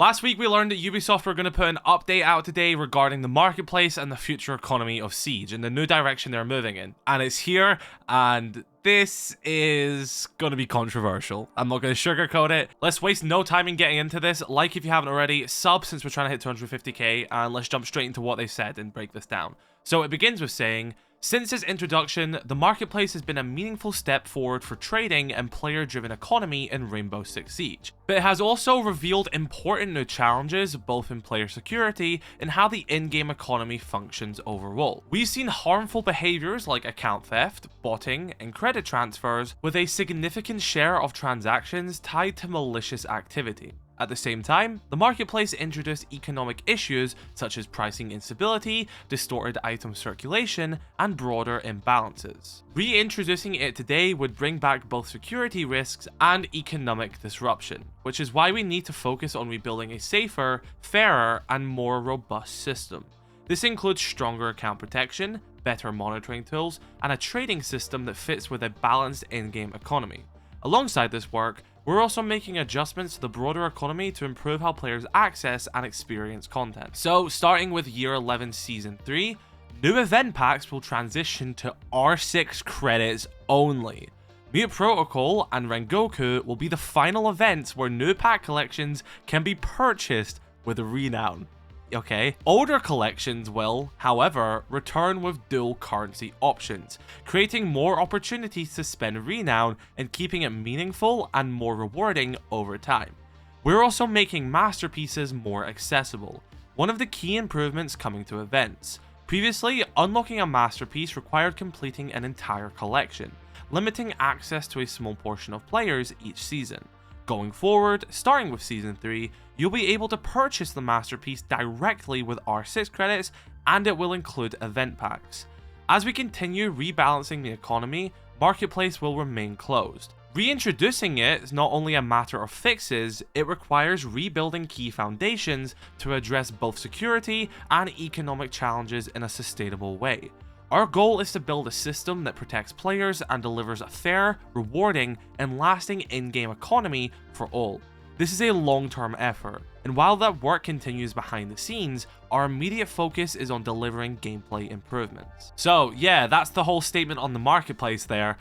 Last week we learned that Ubisoft were going to put an update out today regarding the marketplace and the future economy of Siege and the new direction they're moving in. And it's here, and this is going to be controversial. I'm not going to sugarcoat it. Let's waste no time in getting into this. Like if you haven't already, sub since we're trying to hit 250k, and let's jump straight into what they said and break this down. So it begins with saying, since its introduction, the marketplace has been a meaningful step forward for trading and player-driven economy in Rainbow Six Siege. But it has also revealed important new challenges, both in player security and how the in-game economy functions overall. We've seen harmful behaviors like account theft, botting, and credit transfers, with a significant share of transactions tied to malicious activity. At the same time, the marketplace introduced economic issues such as pricing instability, distorted item circulation, and broader imbalances. Reintroducing it today would bring back both security risks and economic disruption, which is why we need to focus on rebuilding a safer, fairer, and more robust system. This includes stronger account protection, better monitoring tools, and a trading system that fits with a balanced in-game economy. Alongside this work, we're also making adjustments to the broader economy to improve how players access and experience content. So, starting with Year 11 Season 3, new event packs will transition to R6 credits only. Mute Protocol and Rengoku will be the final events where new pack collections can be purchased with Renown. Okay. Older collections will, however, return with dual currency options, creating more opportunities to spend Renown and keeping it meaningful and more rewarding over time. We're also making masterpieces more accessible, one of the key improvements coming to events. Previously, unlocking a masterpiece required completing an entire collection, limiting access to a small portion of players each season. Going forward, starting with Season 3, you'll be able to purchase the masterpiece directly with R6 credits, and it will include event packs. As we continue rebalancing the economy, Marketplace will remain closed. Reintroducing it is not only a matter of fixes, it requires rebuilding key foundations to address both security and economic challenges in a sustainable way. Our goal is to build a system that protects players and delivers a fair, rewarding, and lasting in-game economy for all. This is a long-term effort, and while that work continues behind the scenes, our immediate focus is on delivering gameplay improvements. So yeah, that's the whole statement on the marketplace there.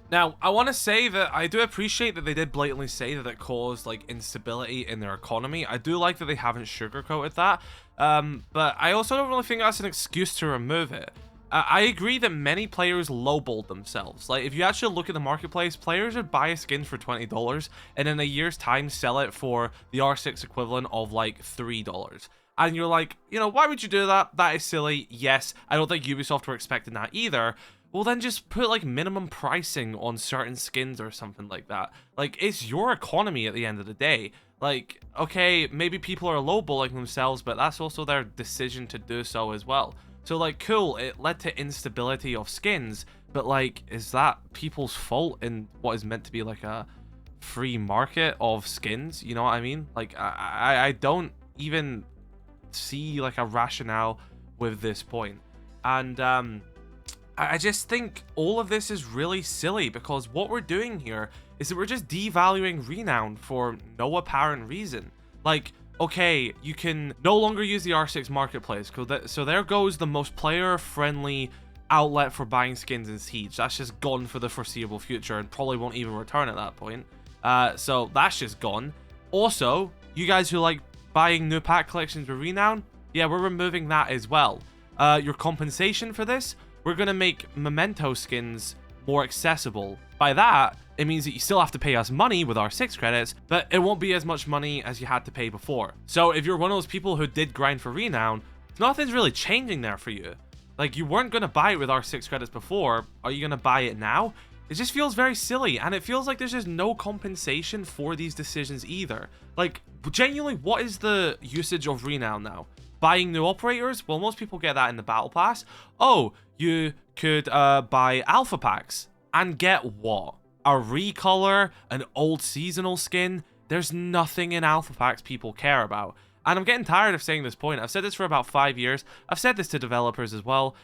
Now, I want to say that I do appreciate that they did blatantly say that it caused like instability in their economy. I do like that they haven't sugarcoated that, but I also don't really think that's an excuse to remove it. I agree that many players lowballed themselves. Like, if you actually look at the marketplace, players would buy a skin for $20 and in a year's time sell it for the R6 equivalent of like $3. And you're like, you know, why would you do that? That is silly. Yes, I don't think Ubisoft were expecting that either. Well, then just put like minimum pricing on certain skins or something like that. Like, it's your economy at the end of the day. Like, okay, maybe people are lowballing themselves, but that's also their decision to do so as well. So, like, cool, it led to instability of skins, but, like, is that people's fault in what is meant to be, like, a free market of skins? You know what I mean? Like, I don't even see, like, a rationale with this point. And, I just think all of this is really silly, because what we're doing here is that we're just devaluing Renown for no apparent reason. Like, okay, you can no longer use the R6 marketplace, so there goes the most player-friendly outlet for buying skins in Siege. That's just gone for the foreseeable future and probably won't even return at that point. So that's just gone. Also, you guys who like buying new pack collections with Renown, yeah, we're removing that as well. Your compensation for this, we're going to make memento skins more accessible. By that, it means that you still have to pay us money with our 6 credits, but it won't be as much money as you had to pay before. So if you're one of those people who did grind for Renown, nothing's really changing there for you. Like, you weren't going to buy it with our 6 credits before. Are you going to buy it now? It just feels very silly, and it feels like there's just no compensation for these decisions either. Like, genuinely, what is the usage of Renown now? Buying new operators? Well, most people get that in the battle pass. Oh, you could buy alpha packs and get what? A recolor, an old seasonal skin. There's nothing in alpha packs people care about. And I'm getting tired of saying this point. I've said this for about 5 years. I've said this to developers as well.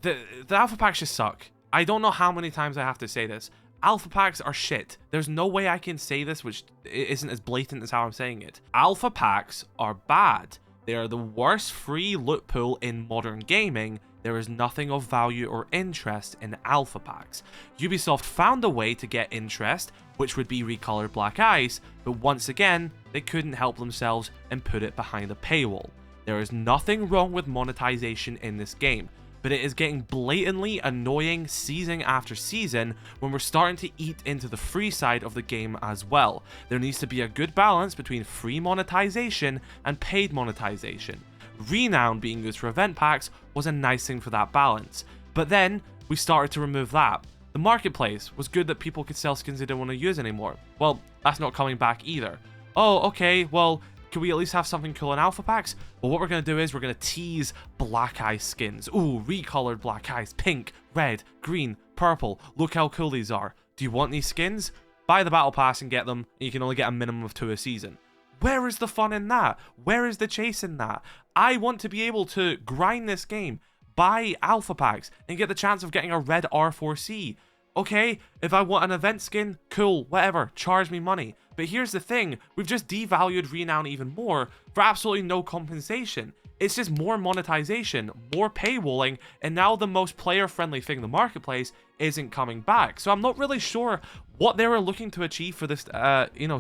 The alpha packs just suck. I don't know how many times I have to say this. Alpha packs are shit. There's no way I can say this which isn't as blatant as how I'm saying it. Alpha packs are bad. They are the worst free loot pool in modern gaming. There is nothing of value or interest in alpha packs. Ubisoft found a way to get interest, which would be recolored black ice, but once again, they couldn't help themselves and put it behind a paywall. There is nothing wrong with monetization in this game, but it is getting blatantly annoying season after season when we're starting to eat into the free side of the game as well. There needs to be a good balance between free monetization and paid monetization. Renown being used for event packs was a nice thing for that balance, but then we started to remove that. The marketplace was good that people could sell skins they didn't want to use anymore. Well, that's not coming back either. Oh, okay, well, can we at least have something cool in alpha packs? Well, what we're going to do is we're going to tease black ice skins. Ooh, recolored black ice, pink, red, green, purple. Look how cool these are. Do you want these skins? Buy the battle pass and get them, and you can only get a minimum of 2 a season. Where is the fun in that? Where is the chase in that? I want to be able to grind this game, buy alpha packs, and get the chance of getting a red R4C. Okay, if I want an event skin, cool, whatever, charge me money. But here's the thing, we've just devalued Renown even more for absolutely no compensation. It's just more monetization, more paywalling, and now the most player-friendly thing in the marketplace isn't coming back. So I'm not really sure what they were looking to achieve for this,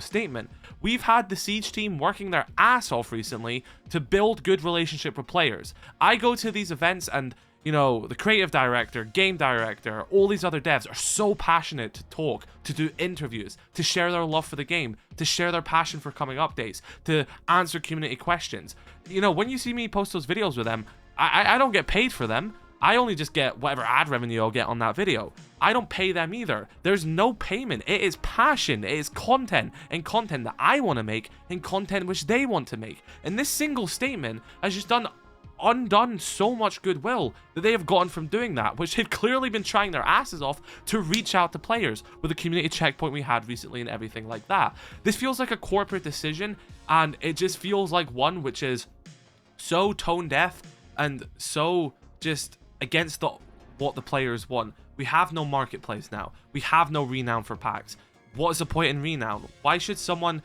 statement. We've had the Siege team working their ass off recently to build good relationship with players. I go to these events and, you know, the creative director, game director, all these other devs are so passionate to talk, to do interviews, to share their love for the game, to share their passion for coming updates, to answer community questions. You know, when you see me post those videos with them, I don't get paid for them. I only just get whatever ad revenue I'll get on that video. I don't pay them either. There's no payment. It is passion. It is content, and content that I want to make, and content which they want to make. And this single statement has just undone so much goodwill that they have gotten from doing that, which they've clearly been trying their asses off to reach out to players with the community checkpoint we had recently and everything like that. This feels like a corporate decision, and it just feels like one which is so tone deaf and so just against what the players want. We have no marketplace now. We have no Renown for packs. What is the point in Renown? Why should someone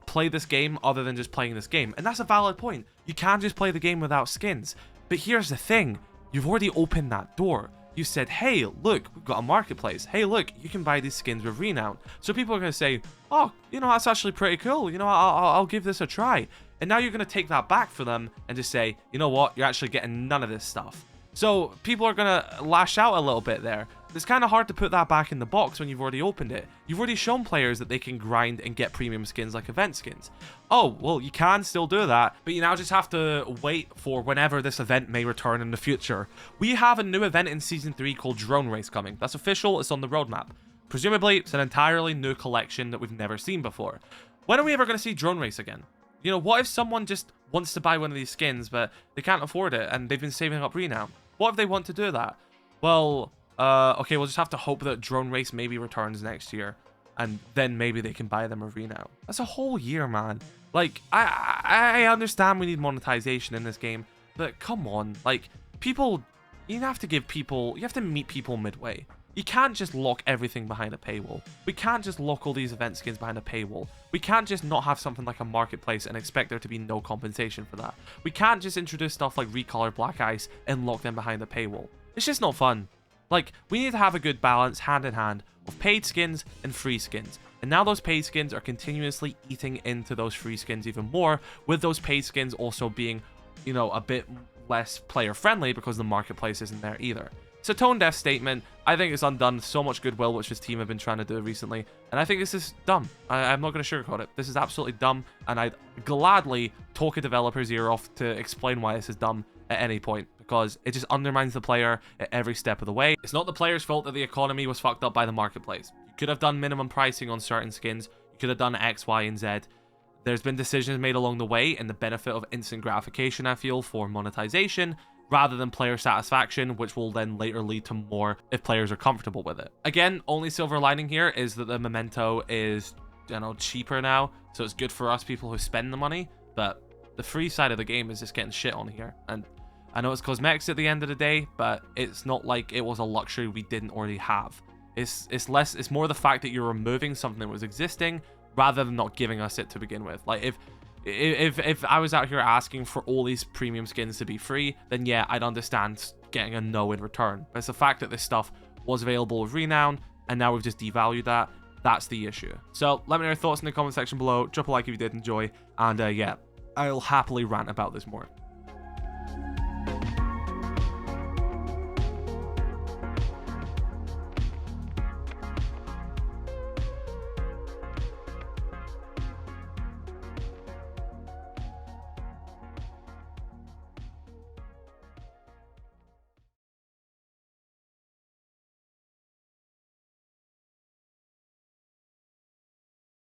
play this game other than just playing this game? And that's a valid point. You can't just play the game without skins. But here's the thing. You've already opened that door. You said, hey, look, we've got a marketplace. Hey, look, you can buy these skins with Renown. So people are going to say, oh, you know, that's actually pretty cool. You know, I'll give this a try. And now you're going to take that back for them and just say, you know what, you're actually getting none of this stuff. So people are going to lash out a little bit there. It's kind of hard to put that back in the box when you've already opened it. You've already shown players that they can grind and get premium skins like event skins. Oh, well, you can still do that, but you now just have to wait for whenever this event may return in the future. We have a new event in Season 3 called Drone Race coming. That's official, it's on the roadmap. Presumably, it's an entirely new collection that we've never seen before. When are we ever going to see Drone Race again? You know, what if someone just wants to buy one of these skins, but they can't afford it, and they've been saving up Renown? What if they want to do that? Well, okay, we'll just have to hope that Drone Race maybe returns next year, and then maybe they can buy them a Renown. That's a whole year, man. Like, I understand we need monetization in this game, but come on, like, people, you have to meet people midway. You can't just lock everything behind a paywall. We can't just lock all these event skins behind a paywall. We can't just not have something like a marketplace and expect there to be no compensation for that. We can't just introduce stuff like recolored black ice and lock them behind a paywall. It's just not fun. Like, we need to have a good balance hand in hand of paid skins and free skins. And now those paid skins are continuously eating into those free skins even more, with those paid skins also being, you know, a bit less player friendly because the marketplace isn't there either. It's a tone-deaf statement. I think it's undone so much goodwill which this team have been trying to do recently, and I think this is dumb. I'm not going to sugarcoat it. This is absolutely dumb, and I'd gladly talk a developer's ear off to explain why this is dumb at any point, because it just undermines the player at every step of the way. It's not the player's fault that the economy was fucked up by the marketplace. You could have done minimum pricing on certain skins. You could have done X, Y, and Z. There's been decisions made along the way in the benefit of instant gratification, I feel, for monetization, rather than player satisfaction, which will then later lead to more if players are comfortable with it. Again, only silver lining here is that the memento is, you know, cheaper now, so it's good for us people who spend the money, but the free side of the game is just getting shit on here. And I know it's cosmetics at the end of the day, but it's not like it was a luxury we didn't already have. It's more the fact that you're removing something that was existing rather than not giving us it to begin with. Like, if I was out here asking for all these premium skins to be free, then yeah, I'd understand getting a no in return. But it's the fact that this stuff was available with Renown, and now we've just devalued that. That's the issue. So let me know your thoughts in the comment section below. Drop a like if you did enjoy, and yeah, I'll happily rant about this more.